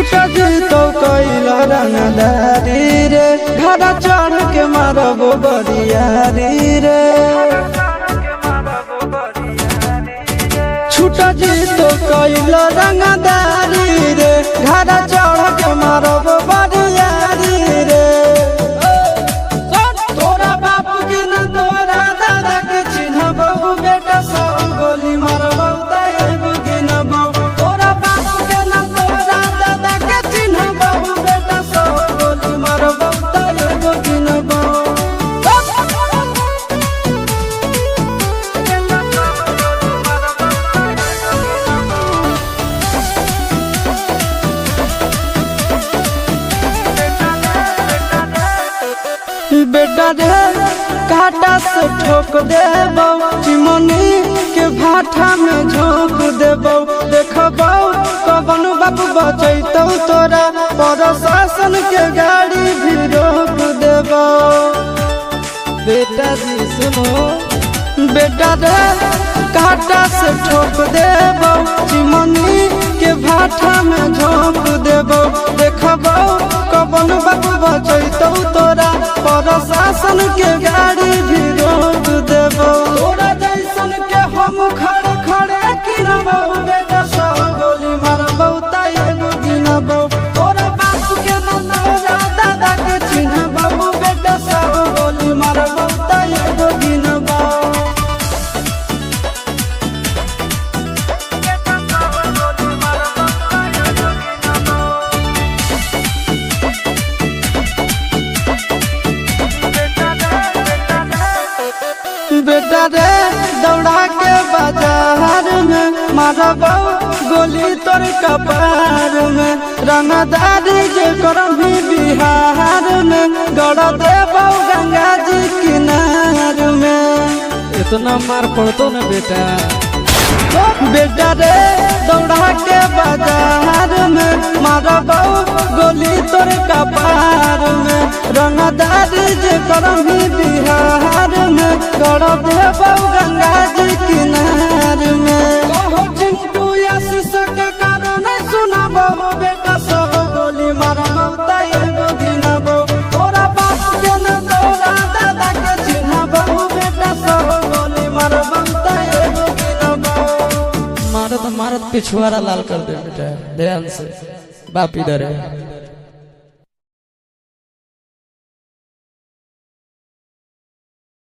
छुटा जी तो कैला रंगदारी रे घड़ा चढ़ के मारबो बरियारी रे छुटा जी तो कैला रंगदारी रे घड़ा चढ़ के मारबो बरियारी रे तोरा बाप के न तोरा दादा के चिन्हबो बेटा सब गोली मारबो तैबो गिनबो तोरा बाप के न तोरा दादा के चिन्हबो बेटा सब गोली मारबो तैबो गिनबो बेटा रे काटा से ठोक देबो चिमनी के भाटा में झोंक देबो देखबो कवन बाप बचैतौ तोरा प्रशासन के गाड़ी भी रोक देबो बेटा जी सुनो बेटा रे काटा से ठोक देबो चिमनी के भाटा में झोंक देबो देखबो कवन बाप बचैतौ तोरा प्रशासन के गाड़ी भी रोक देबो तोरा जैसन के हम खड़े खड़े गिनबो बेटा सब गोली मारबो तैबो गिनबो तोरा बाप के न तोरा दादा के चिन्हबो बेटा सब गोली मारबो तैबो गिनबो बेटा रे दौड़ा के बाजार में मारबो गोली तोर कपार में रंगदारी जे करबी बिहार में गड़ देबो गंगा जी किनार में इतना मार पड़तो न बेटा बेटा रे दौड़ा के बाजार में मारबो गोली तोर कपार में रंगदारी जे करबी बिहार में गड़ देबो गंगा जी किनार में कहो चिंटू आशीष के कारण सुनाबो बेटा सब गोली मारबो तैबो गिनबो तोरा बाप के न तोरा दादा के चिन्हबो बेटा सब गोली मारबो तैबो गिनबो मारत मारत पिछुआरा लाल कर दे बेटा ध्यान से बाप इधर है।